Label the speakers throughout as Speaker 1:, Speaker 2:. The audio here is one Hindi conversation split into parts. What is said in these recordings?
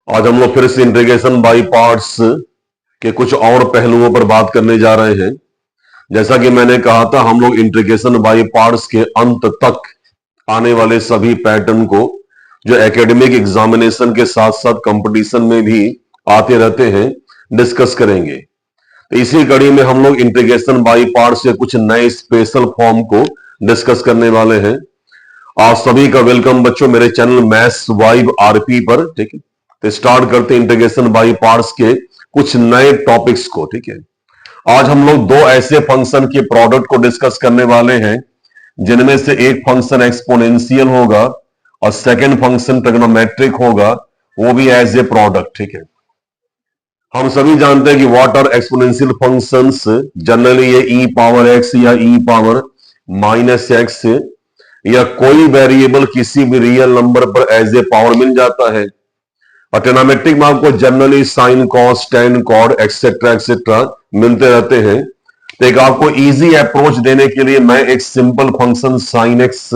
Speaker 1: आज हम लोग फिर से इंटीग्रेशन बाय पार्ट्स के कुछ और पहलुओं पर बात करने जा रहे हैं। जैसा कि मैंने कहा था, हम लोग इंटीग्रेशन बाय पार्ट्स के अंत तक आने वाले सभी पैटर्न को, जो एकेडमिक एग्जामिनेशन के साथ साथ कंपटीशन में भी आते रहते हैं, डिस्कस करेंगे। तो इसी कड़ी में हम लोग इंटीग्रेशन बाय पार्ट्स के कुछ नए स्पेशल फॉर्म को डिस्कस करने वाले हैं। आप सभी का वेलकम बच्चों मेरे चैनल मैथ्स वाइब आरपी पर। ठीक है, तो स्टार्ट करते हैं इंटीग्रेशन बाय पार्ट्स के कुछ नए टॉपिक्स को। ठीक है, आज हम लोग दो ऐसे फंक्शन के प्रोडक्ट को डिस्कस करने वाले हैं, जिनमें से एक फंक्शन एक्सपोनेंशियल होगा और सेकंड फंक्शन ट्रिग्नोमेट्रिक होगा, वो भी एज ए प्रोडक्ट। ठीक है, हम सभी जानते हैं कि what are exponential functions. Generally ये ई पावर एक्स या ई पावर माइनस एक्स या कोई वेरिएबल किसी भी रियल नंबर पर एज ए पावर मिल जाता है। और ट्रिग्नोमेट्रिक में आपको generally sine cos tan cot etcetera etcetera मिलते रहते हैं। तो एक आपको इजी अप्रोच देने के लिए मैं एक सिंपल फंक्शन साइन एक्स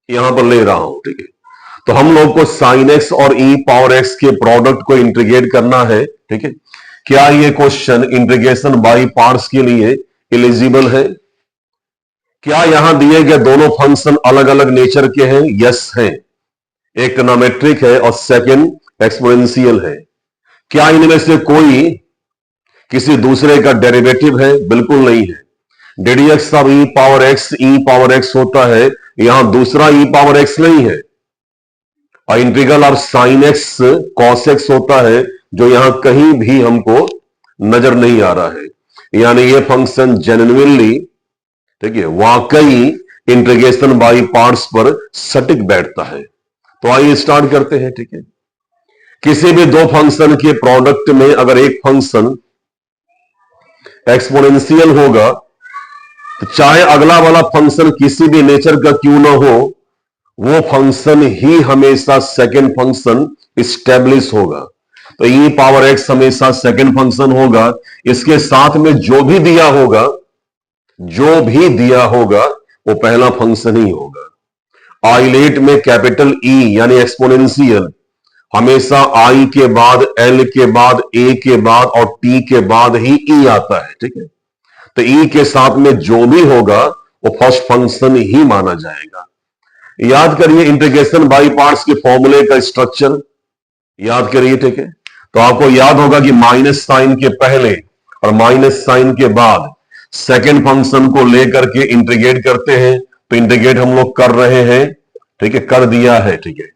Speaker 1: यहां पर ले रहा हूं। ठीक है, तो हम लोग को साइन एक्स और ई पावर एक्स के प्रोडक्ट को इंटीग्रेट करना है। ठीक है, क्या ये क्वेश्चन इंटीग्रेशन बाय पार्ट्स के लिए एलिजिबल है? क्या यहां दिए गए दोनों फंक्शन अलग अलग नेचर के हैं? यस हैं। एक ट्रिग्नोमेट्रिक है और सेकंड एक्सपोनेंशियल है। क्या इनमें से कोई किसी दूसरे का डेरिवेटिव है? बिल्कुल नहीं है। ddx of e power x होता है, यहां दूसरा ई पावर एक्स नहीं है। और integral of sine x cos x होता है, जो यहां कहीं भी हमको नजर नहीं आ रहा है। यानी ये फंक्शन जेन्युइनली, ठीक है, वाकई इंटीग्रेशन बाय पार्ट्स पर सटीक बैठता है। तो आइए स्टार्ट करते हैं। ठीक है, किसी भी दो फंक्शन के प्रोडक्ट में अगर एक फंक्शन एक्सपोनेंशियल होगा, तो चाहे अगला वाला फंक्शन किसी भी नेचर का क्यों ना हो, वो फंक्शन ही हमेशा सेकंड फंक्शन स्टेब्लिश होगा। तो ई पावर एक्स हमेशा सेकंड फंक्शन होगा। इसके साथ में जो भी दिया होगा वो पहला फंक्शन ही होगा। आइलेट में कैपिटल ई यानी एक्सपोनेंशियल हमेशा आई के बाद, एल के बाद, ए के बाद और टी के बाद ही ई आता है। ठीक है, तो ई के साथ में जो भी होगा वो फर्स्ट फंक्शन ही माना जाएगा। याद करिए इंटीग्रेशन बाय पार्ट्स के फॉर्मूले का स्ट्रक्चर याद करिए। ठीक है, तो आपको याद होगा कि माइनस साइन के पहले और माइनस साइन के बाद सेकंड फंक्शन को लेकर के इंटीग्रेट करते हैं। तो इंटीग्रेट हम लोग कर रहे हैं। ठीक है, कर दिया है। ठीक है,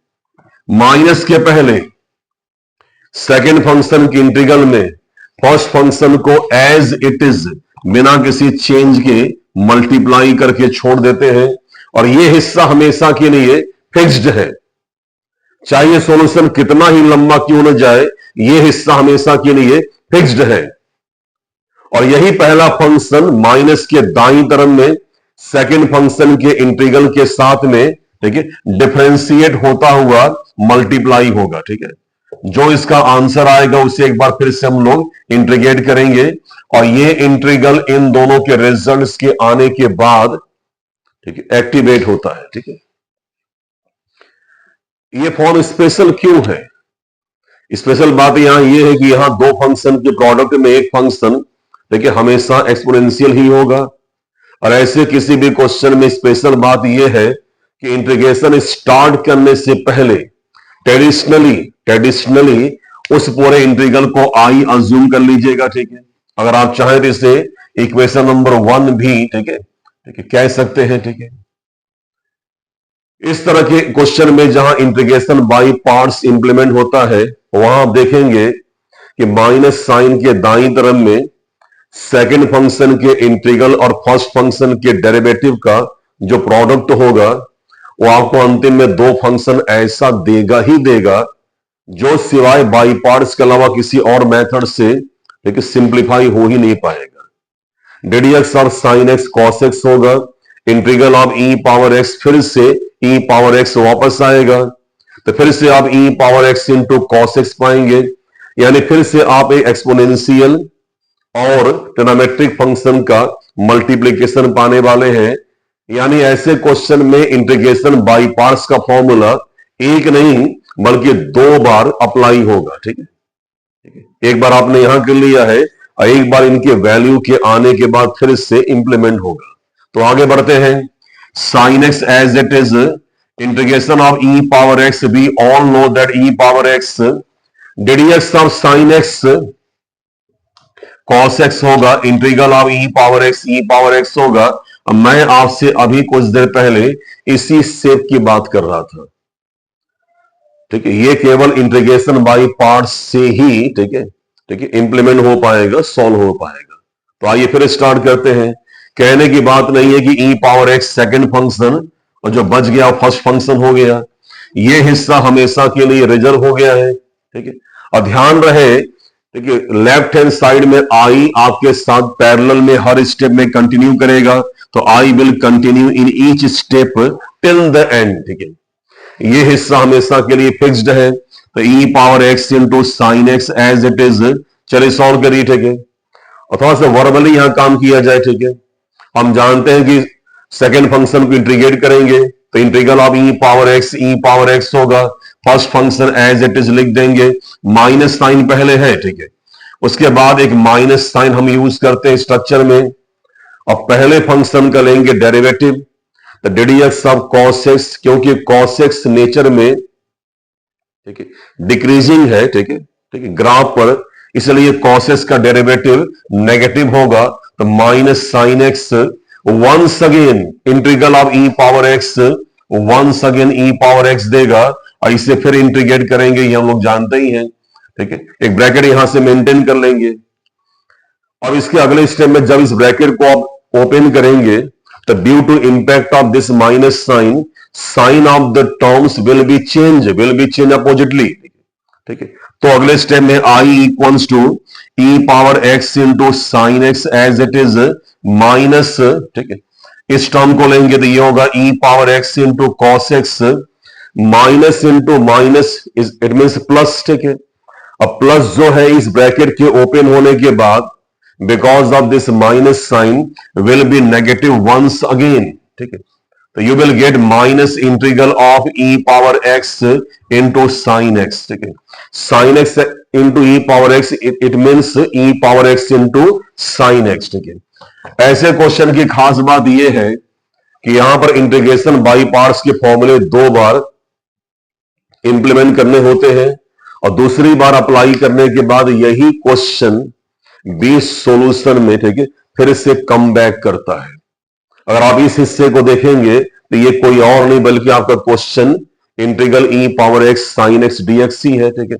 Speaker 1: माइनस के पहले सेकंड फंक्शन की इंटीग्रल में फर्स्ट फंक्शन को एज इट इज बिना किसी चेंज के मल्टीप्लाई करके छोड़ देते हैं। और ये हिस्सा हमेशा के लिए फिक्स्ड है, चाहे सॉल्यूशन कितना ही लंबा क्यों न जाए, ये हिस्सा हमेशा के लिए फिक्स्ड है। और यही पहला फंक्शन माइनस के दाईं तरफ में सेकंड फंक्शन के इंटीग्रल के साथ में, ठीक है, डिफरेंशिएट होता हुआ मल्टीप्लाई होगा। ठीक है, जो इसका आंसर आएगा उसे एक बार फिर से हम लोग इंटीग्रेट करेंगे और ये इंटीग्रल इन दोनों के रिजल्ट्स के आने के बाद, ठीक है, एक्टिवेट होता है। ठीक है, ये फॉर्म स्पेशल क्यों है? स्पेशल बात यहां ये है कि यहां दो फंक्शन के प्रोडक्ट में एक फंक्शन, देखिए, हमेशा एक्सपोनेंशियल ही होगा। और ऐसे किसी भी क्वेश्चन में स्पेशल बात यह है कि इंटीग्रेशन स्टार्ट करने से पहले ट्रेडिशनली उस पूरे इंटीग्रल को आई अज्यूम कर लीजिएगा। ठीक है, अगर आप चाहें तो इसे इक्वेशन नंबर 1 भी, ठीक है, कह सकते हैं। ठीक है, इस तरह के क्वेश्चन में जहां इंटीग्रेशन बाय पार्ट्स इंप्लीमेंट होता है, वहां आप देखेंगे कि माइनस साइन के दाईं तरफ में सेकंड फंक्शन के इंटीग्रल और फर्स्ट फंक्शन के डेरिवेटिव का जो प्रोडक्ट होगा, वो आपको अंतिम में दो फंक्शन ऐसा देगा ही देगा जो सिवाय बाय पार्ट्स के अलावा किसी और मेथड से, लेकिन सिंप्लीफाई हो ही नहीं पाएगा। ddx और साइन एक्स कॉस एक्स होगा। Integral of e power x फिर से ई पावर एक्स वापस आएगा, तो फिर से आप e power x into cos x पाएंगे। यानी फिर से आप एक एक्सपोनेंशियल और ट्रिग्नोमेट्रिक फंक्शन का मल्टीप्लीकेशन पाने वाले हैं। यानी ऐसे क्वेश्चन में इंटीग्रेशन बाय पार्ट्स का फॉर्मूला एक नहीं बल्कि 2 बार अप्लाई होगा। ठीक है, एक बार आपने यहां कर लिया है और एक बार इनके वैल्यू के आने के बाद फिर इससे इंप्लीमेंट होगा। तो आगे बढ़ते हैं। Sine x as it is integration of e power x, we all know that e power x ddx of sine x cos x होगा, integral of e power x होगा। मैं आपसे अभी कुछ देर पहले इसी शेप की बात कर रहा था। ठीक है, ये केवल इंटीग्रेशन बाय पार्ट्स से ही ठीक है इंप्लीमेंट हो पाएगा, सॉल्व हो पाएगा। तो आइए फिर स्टार्ट करते हैं। कहने की बात नहीं है कि ई पावर एक्स सेकंड फंक्शन और जो बच गया फर्स्ट फंक्शन हो गया, ये हिस्सा हमेशा के लिए रिजर्व हो गया है। ठीक है, और ध्यान रहे ठीक है, लेफ्ट हैंड साइड में आई आपके साथ पैरेलल में हर स्टेप में कंटिन्यू करेगा, तो आई will continue in each step till the end. ठीक है, ये हिस्सा हमेशा के लिए फिक्स्ड है। तो e power x into sine x as it is, चलिए सॉल्व करिए। ठीक है, और थोड़ा सा वर्बली यहां काम किया जाए। ठीक है, हम जानते हैं कि सेकेंड फंक्शन को इंटीग्रेट करेंगे तो integral of e power x होगा। First function as it is लिख देंगे, माइनस साइन पहले है। ठीक है, उसके बाद एक माइनस साइन हम यूज करते हैं स्ट्रक्चर में, और पहले फंक्शन का लेंगे डेरिवेटिव, तो ddx ऑफ cos x, क्योंकि cos x नेचर में ठीक है डिक्रीजिंग है। ठीक है ग्राफ पर, इसलिए cos x का डेरिवेटिव नेगेटिव होगा। तो minus sine x, once again integral of e power x, once again e power x देगा, और इसे फिर इंटीग्रेट करेंगे, ये हम लोग जानते ही हैं। ठीक है, एक ब्रैकेट यहां से मेंटेन कर लेंगे। और इसके अगले स्टेप में जब इस ब्रैकेट को आप ओपन करेंगे तो due to impact of this minus sine, sine of the terms will be change oppositely. ठीक है, तो अगले स्टेप में I equals to e power x into sine x as it is minus. ठीक है, इस टर्म को लेंगे तो ये होगा e power x into cos x, minus into minus it means plus. ठीक है, अब प्लस जो है इस ब्रैकेट के ओपन होने के बाद because of this minus sign will be negative once again। ठीक है, तो you will get minus integral of e power x into sin x। ठीक है, sin x into e power x, it means e power x into sin x। ठीक है, ऐसे क्वेश्चन की खास बात यह है कि यहां पर इंटीग्रेशन बाई पार्ट्स के फॉर्मूले 2 बार इंप्लीमेंट करने होते हैं, और दूसरी बार अप्लाई करने के बाद यही क्वेश्चन 20 सॉल्यूशन में ठीक है फिर से कम बैक करता है। अगर आप इस हिस्से को देखेंगे तो ये कोई और नहीं बल्कि आपका question integral e power x sine x dx ही है। ठीक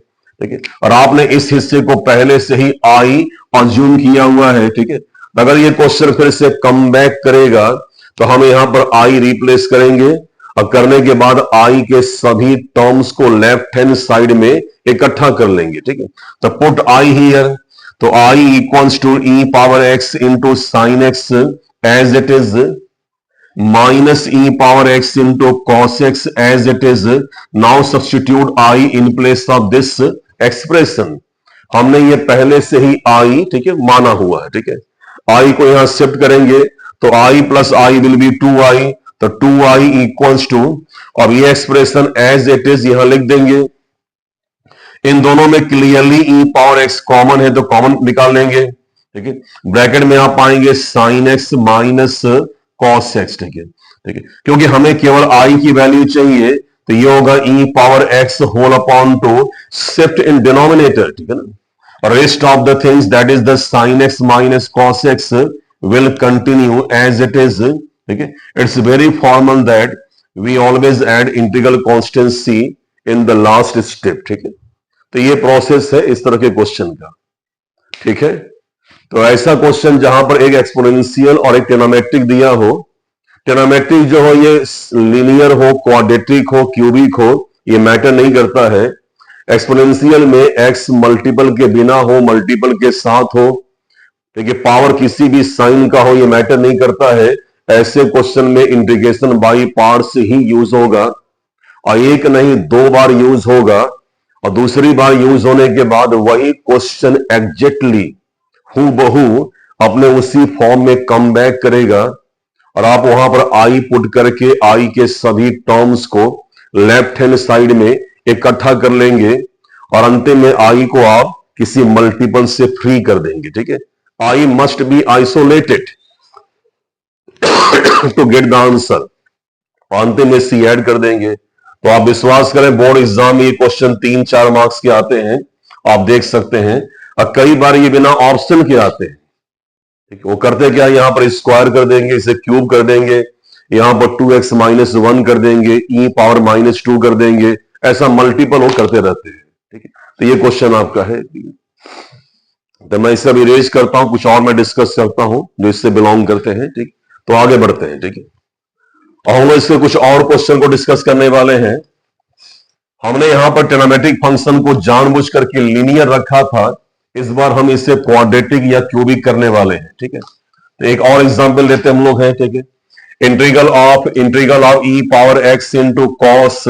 Speaker 1: है, और आपने इस हिस्से को पहले से ही आई अज्यूम किया हुआ है। ठीक है, अगर ये क्वेश्चन फिर से कम बैक करेगा तो हम यहां पर आई रिप्लेस करेंगे, और करने के बाद आई के सभी टर्म्स को लेफ्ट हैंड साइड में इकट्ठा कर लेंगे। ठीक है, तो पुट आई हियर, तो I equals to e power x into sine x as it is, minus e power x into cos x as it is. Now substitute I in place of this expression. हमने ये पहले से ही आई ठीक है माना हुआ है। ठीक है, आई को यहां शिफ्ट करेंगे तो I plus I will be 2i, तो 2i इक्वल्स टू, अब ये एक्सप्रेशन एज इट इज यहां लिख देंगे। इन दोनों में क्लियरली ई पावर एक्स कॉमन है तो कॉमन निकाल लेंगे। ठीक है, ब्रैकेट में आप पाएंगे sign x minus cos x. ठीक है, क्योंकि हमें केवल आई की वैल्यू चाहिए तो ये होगा e power x whole upon two, shift in denominator. ठीक है ना, rest of the things that is the sine x minus cos x will continue as it is. ठीक है, it's very formal that we always add integral constancy in the last step. ठीक है, तो ये प्रोसेस है इस तरह के क्वेश्चन का। ठीक है, तो ऐसा क्वेश्चन जहां पर एक एक्सपोनेंशियल और एक ट्रिग्नोमेट्रिक दिया हो, ट्रिग्नोमेट्रिक जो हो ये लीनियर हो, क्वाड्रेटिक हो, क्यूबिक हो, ये मैटर नहीं करता है। एक्सपोनेंशियल में एक्स मल्टीपल के बिना हो, मल्टीपल के साथ हो, ठीक है, पावर किसी भी साइन का हो, ये मैटर नहीं करता है। ऐसे क्वेश्चन में integration by parts he use होगा, और एक नहीं 2 बार यूज होगा, और दूसरी बार यूज होने के बाद वही क्वेश्चन एग्जैक्टली हूबहू अपने उसी फॉर्म में कम बैक करेगा, और आप वहां पर आई पुट करके आई के सभी टर्म्स को लेफ्ट हैंड साइड में इकट्ठा कर लेंगे और अंतिम में आई को आप किसी मल्टीपल से फ्री कर देंगे, ठीक है। I must be isolated to get the answer, अंतिम में सी ऐड कर देंगे। तो आप विश्वास करें, बोर्ड एग्जाम में ये क्वेश्चन 3-4 मार्क्स के आते हैं, आप देख सकते हैं। और कई बार ये बिना ऑप्शन के आते हैं, ठीक है। वो करते क्या, यहां पर स्क्वायर कर देंगे, इसे क्यूब कर देंगे, यहां पर 2x-1 कर देंगे, e पावर -2 कर देंगे, ऐसा मल्टीपल वो करते रहते हैं, ठीक है। तो ये क्वेश्चन आपका है। तो मैं इसे अभी रेज करता हूं, कुछ और मैं डिस्कस करता हूं जो इससे बिलोंग करते हैं, ठीक। तो आगे बढ़ते हैं, ठीक है। और हम इसके कुछ और क्वेश्चन को डिस्कस करने वाले हैं। हमने यहां पर ट्रिग्नोमेट्रिक फंक्शन को जानबूझ करके लीनियर रखा था, इस बार हम इसे क्वाड्रेटिक या क्यूबिक करने वाले हैं, ठीक है। तो एक और एग्जांपल लेते हम लोग हैं, ठीक है। Integral of e power x into cos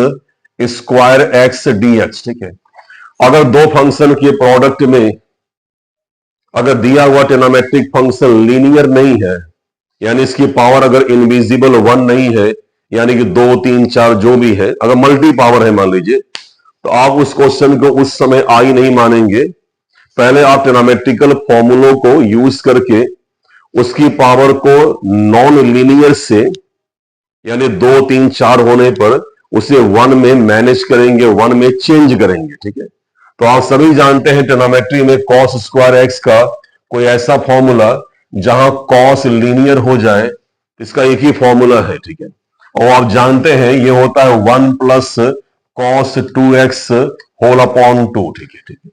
Speaker 1: square x dx, ठीक है। अगर दो फंक्शन के प्रोडक्ट में अगर दिया हुआ ट्रिग्नोमेट्रिक फंक्शन लीनियर नहीं है, यानी इसकी पावर अगर इनविजिबल 1 नहीं है, यानी कि 2, 3, 4 जो भी है, अगर मल्टी पावर है मान लीजिए, तो आप उस क्वेश्चन को उस समय आई नहीं मानेंगे। पहले आप ट्रिग्नोमेट्रिकल फॉर्मूलों को यूज करके उसकी पावर को नॉन लीनियर से, यानी 2, 3, 4 होने पर उसे 1 में मैनेज करेंगे, 1 में चेंज करेंगे, ठीक है। तो आप सभी जानते हैं ट्रिग्नोमेट्री में कॉस स्क्वायर एक्स का कोई ऐसा फॉर्मूला जहां कॉस लीनियर हो जाए, इसका एक ही फॉर्मूला है, ठीक है। और आप जानते हैं ये होता है 1 plus cos 2x whole upon 2, ठीक है, ठीक है।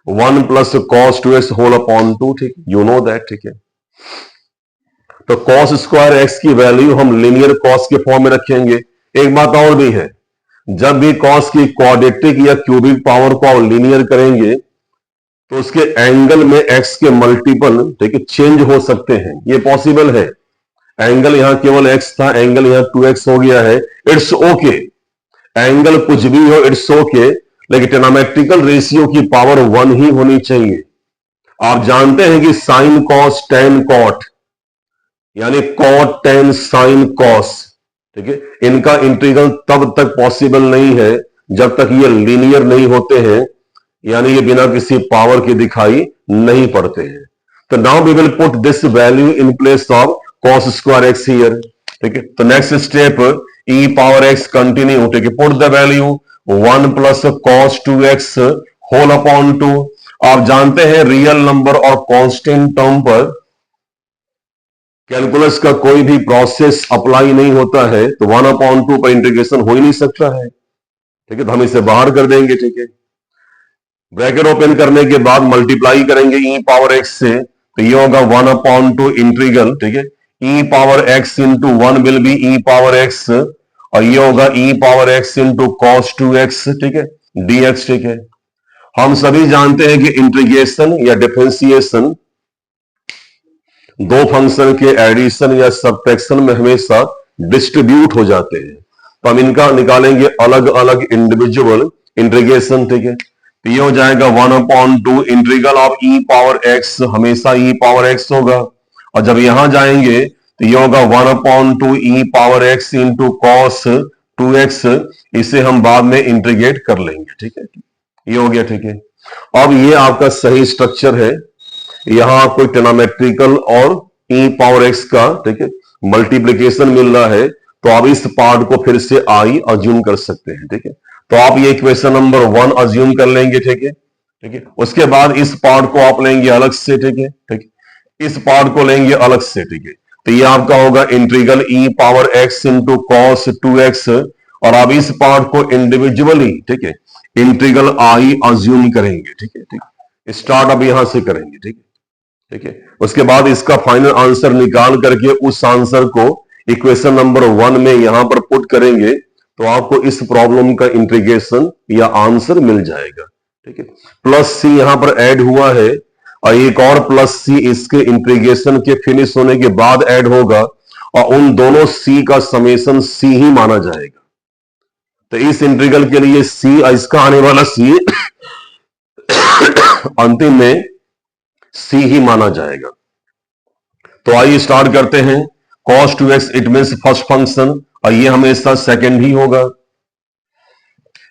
Speaker 1: 1 plus cos 2x whole upon 2, ठीक है, यू नो दैट, ठीक है। तो कॉस स्क्वायर एक्स की वैल्यू हम लीनियर कॉस के फॉर्म में रखेंगे। एक बात और भी है, जब भी कॉस की क्वाड्रेटिक या क्यूबिक पावर को आप लीनियर करेंगे तो उसके एंगल में एक्स के मल्टीपल, ठीक है, चेंज हो सकते हैं, ये पॉसिबल है। एंगल यहां केवल एक्स था, एंगल यहां 2x हो गया है, इट्स ओके। एंगल कुछ भी हो, इट्स ओके, लेकिन ट्रिग्नोमेट्रिकल रेशियो की पावर 1 ही होनी चाहिए। आप जानते हैं कि साइन कॉस टेन कॉट, यानी कॉट टेन साइन कॉस, ठीक है, इनका इंटीग्रल तब तक पॉसिबल नहीं है जब तक ये लीनियर नहीं होते हैं, यानी ये बिना किसी पावर के दिखाई नहीं पड़ते हैं। तो now we will put this value in place of cos square x here, ठीक है। तो next step e power x continue, ठीक है, put the value 1 plus cos 2x whole upon 2। आप जानते हैं रियल नंबर और कांस्टेंट टर्म पर कैलकुलस का कोई भी प्रोसेस अप्लाई नहीं होता है, तो 1 अपॉन 2 पर इंटीग्रेशन हो ही नहीं सकता है, ठीक है। तो हम इसे बाहर कर देंगे, ठीक है। ब्रैकेट ओपन करने के बाद मल्टीप्लाई करेंगे e पावर x से, तो ये होगा 1 अपॉन 2 इंटीग्रल, ठीक है, e power x into 1 will be e power x, और ये होगा e power x into cos 2x, ठीक है, dx, ठीक है। हम सभी जानते हैं कि इंटीग्रेशन या डिफरेंशिएशन दो फंक्शन के एडिशन या सब्ट्रैक्शन में हमेशा डिस्ट्रीब्यूट हो जाते हैं, तो हम इनका निकालेंगे अलग अलग इंडिविजुअल इंटीग्रेशन, ठीक है। तो ये हो जाएगा 1 upon 2 integral of e power x, हमेशा e पावर x होगा, और जब यहां जाएंगे तो ये होगा 1 upon 2 e power x into cos 2x, इसे हम बाद में इंटीग्रेट कर लेंगे, ठीक है, ये हो गया, ठीक है। अब ये आपका सही स्ट्रक्चर है, यहां आपको ट्रिग्नोमेट्रिकल और e पावर x का, ठीक है, मल्टीप्लीकेशन मिल रहा है, तो आप इस पार्ट को फिर से i अज्यूम कर सकते हैं, ठीक है। तो आप ये इक्वेशन नंबर 1 अज्यूम कर लेंगे, ठीक है, ठीक है। उसके बाद इस पार्ट को आप लेंगे अलग से, ठीक है, ठीक है, इस पार्ट को लेंगे अलग से, ठीक है। तो ये आपका होगा integral e power x into cos 2x, और आप इस पार्ट को इंडिविजुअली, ठीक है, इंटीग्रल i अज्यूम करेंगे, ठीक है, ठीक। स्टार्ट अब यहां से करेंगे, ठीक है, ठीक है। उसके बाद इसका फाइनल आंसर निकाल करके उस आंसर को इक्वेशन नंबर 1 में यहां पर पुट करेंगे, तो आपको इस प्रॉब्लम का इंटीग्रेशन या आंसर मिल जाएगा, ठीक है। प्लस सी यहां पर ऐड हुआ है, और एक और प्लस सी इसके इंटीग्रेशन के फिनिश होने के बाद ऐड होगा, और उन दोनों सी का समेशन सी ही माना जाएगा। तो इस इंटीग्रल के लिए सी, इसका आने वाला सी अंतिम में सी ही माना जाएगा। तो आइए स्टार्ट करते हैं। cos 2x it means first function, और ये हमेशा सेकंड ही होगा।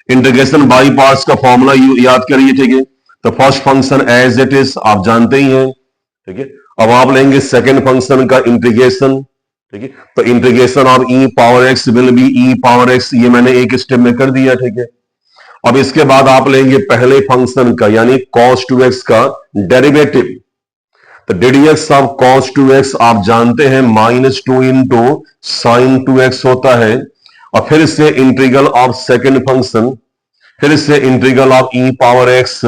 Speaker 1: इंटीग्रेशन बाई पार्ट्स का फॉर्मूला याद करिए, ठीक है। तो first function as it is आप जानते ही हैं, ठीक है। अब आप लेंगे सेकेंड फंक्शन का इंटीग्रेशन, ठीक है। तो integration of e power x will be e power x, ये मैंने एक स्टेप में कर दिया, ठीक है। अब इसके बाद आप लेंगे पहले फंक्शन का यानी cos 2x का डेरिवेटिव। तो ddx ऑफ cos 2x आप जानते हैं -2 इंटू साइन 2x होता है, और फिर से इंटीग्रल ऑफ सेकेंड फंक्शन, फिर से integral of e power x,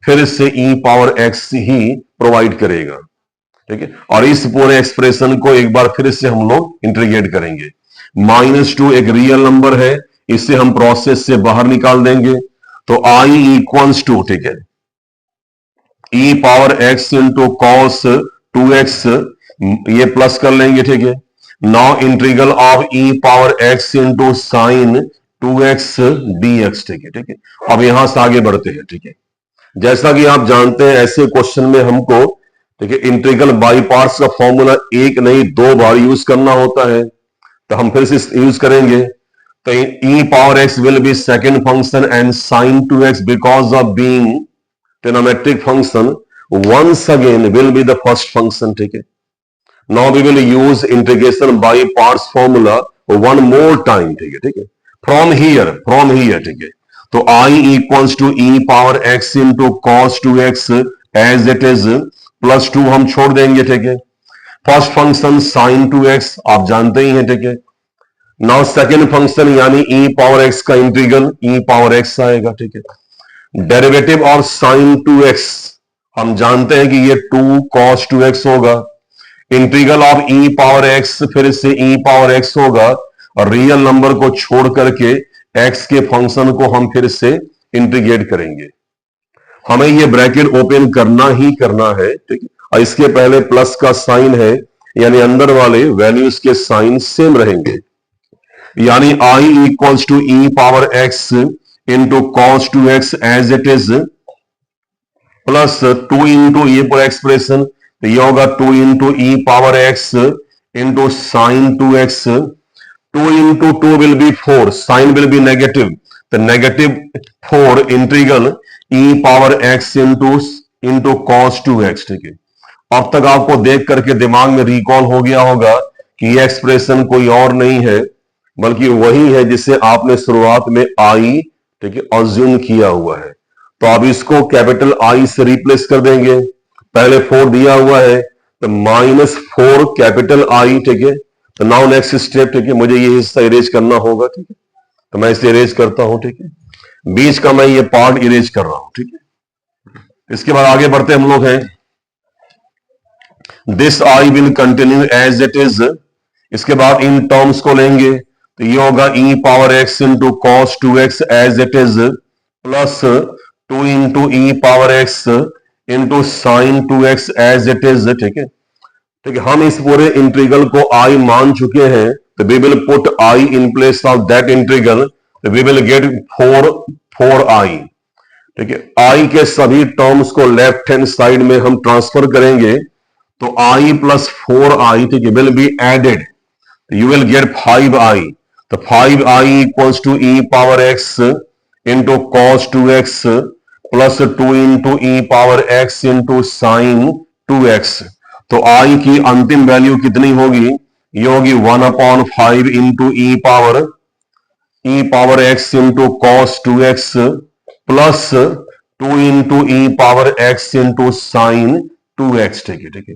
Speaker 1: फिर से ई पावर एक्स ही प्रोवाइड करेगा, ठीक है। और इस पूरे एक्सप्रेशन को एक बार फिर से हम लोग इंटीग्रेट करेंगे। -2 एक रियल नंबर है, इसे हम प्रोसेस से बाहर निकाल देंगे, तो आई इक्वल्स टू, ठीक है, e power x into cos 2x, ये प्लस कर लेंगे, ठीक है। Now integral of e power x into sine 2x dx, ठीक है, ठीक है। अब यहां से आगे बढ़ते हैं, ठीक है। जैसा कि आप जानते हैं ऐसे क्वेश्चन में हमको, ठीक है, इंटीग्रल बाई पार्ट्स का फॉर्मूला एक नहीं दो बार यूज करना होता है, तो हम फिर से यूज करेंगे। तो e power x will be second function and sine 2x because of being trigonometric function once again will be the first function, ठीक है। Now we will use integration by parts formula one more time, ठीक है, ठीक है। from here, ठीक है। तो I equals to e power x into cos 2x as it is plus 2 हम छोड़ देंगे, ठीक है। फर्स्ट फंक्शन sin 2x आप जानते ही हैं, ठीक है। नाउ सेकेंड फंक्शन यानी e पावर x का इंटीग्रल e पावर x आएगा, ठीक है। डेरिवेटिव और sin 2x हम जानते हैं कि ये 2 cos 2x होगा, integral of e power x फिर से e पावर x होगा, और रियल नंबर को छोड़ करके x के फंक्शन को हम फिर से इंटीग्रेट करेंगे। हमें ये ब्रैकेट ओपन करना ही करना है, ठीक है। और इसके पहले प्लस का साइन है, यानी अंदर वाले वैल्यूज के साइन सेम रहेंगे, यानी i equals to e power x into cos 2x as it is plus 2 into ये पूरा एक्सप्रेशन, तो ये होगा 2 into e power x into sine 2x, 2 into 2 will be 4, sine will be negative, तो negative 4 integral e power x into cos 2x, ठीक है। अब तक आपको देख करके दिमाग में रिकॉल हो गया होगा कि ये एक्सप्रेशन कोई और नहीं है बल्कि वही है जिसे आपने शुरुआत में आई, ठीक है, अज्यूम किया हुआ है। तो अब इसको कैपिटल आई से रिप्लेस कर देंगे, पहले 4 दिया हुआ है तो -4 कैपिटल आई, ठीक है। तो नाउ नेक्स्ट स्टेप, ठीक है, मुझे ये हिस्सा इरेज करना होगा, ठीक है। तो मैं इसे इरेज करता हूं, ठीक है, बीच का मैं ये पार्ट इरेज कर रहा हूं, ठीक है। इसके बाद आगे बढ़ते हम लोग हैं, this I will continue as it is. इसके बाद इन टर्म्स को लेंगे, तो ये होगा e power x into cos 2x as it is plus 2 into e power x into sine 2x as it is, ठीक है, ठीक है। हम इस पूरे इंटीग्रल को आई मान चुके हैं, तो we will put I in place of that integral, तो वी विल गेट 4i, ठीक है। आई के सभी टर्म्स को लेफ्ट हैंड साइड में हम ट्रांसफर करेंगे, तो i प्लस 4i, ठीक है, will be added, you will get 5i, तो 5i equals to e power x into cos 2x plus 2 into e power x into sine 2x। तो i की अंतिम वैल्यू कितनी होगी, ये होगी 1/5 into e power x into cos 2x plus 2 into e power x into sine 2x, ठीक है, ठीक है।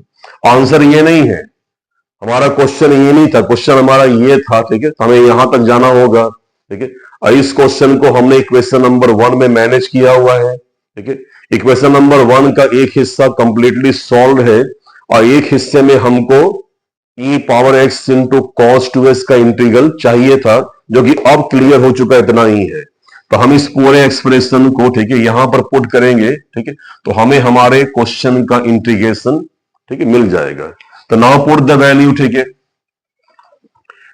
Speaker 1: आंसर ये नहीं है, हमारा क्वेश्चन ये नहीं था, क्वेश्चन हमारा ये था, ठीक है। हमें यहां तक जाना होगा, ठीक है। और इस क्वेश्चन को हमने इक्वेशन नंबर 1 में मैनेज किया हुआ है, ठीक है। इक्वेशन नंबर 1 का एक हिस्सा कंप्लीटली सॉल्व है और एक हिस्से में हमको e power x into cos 2x का इंटीग्रल चाहिए था, जो कि अब क्लियर हो चुका है, इतना ही है। तो हम इस पूरे एक्सप्रेशन को, ठीक है, यहां पर पुट करेंगे, ठीक है, तो हमें हमारे क्वेश्चन का इंटीग्रेशन, ठीक है, मिल जाएगा। तो नाउ पुट द वैल्यू, ठीक है।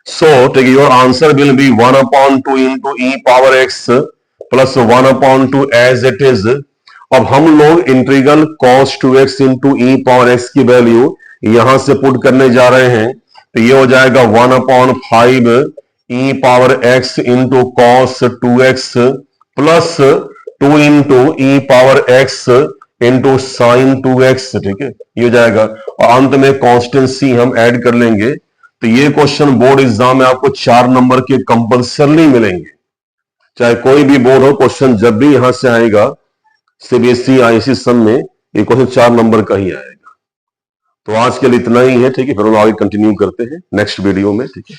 Speaker 1: सो ठीक है, your answer will be 1/2 into e power x plus 1/2 as it is. अब हम लोग integral cos 2x into e power x की वैल्यू यहां से पुट करने जा रहे हैं, तो ये हो जाएगा 1/5 e power x into cos 2x plus 2 into e power x into sine 2x, ठीक है, ये हो जाएगा। और अंत में कॉन्स्टेंसी हम ऐड कर लेंगे। तो ये क्वेश्चन बोर्ड एग्जाम में आपको 4 नंबर के कंपल्सरली मिलेंगे, चाहे कोई भी बोर्ड हो। क्वेश्चन जब भी यहां से आएगा सीबीएसई आईसी सम में, ये क्वेश्चन 4 नंबर का ही आएगा। तो आज के लिए इतना ही है, ठीक है, फिर हम आगे कंटिन्यू करते हैं नेक्स्ट वीडियो में, ठीक है।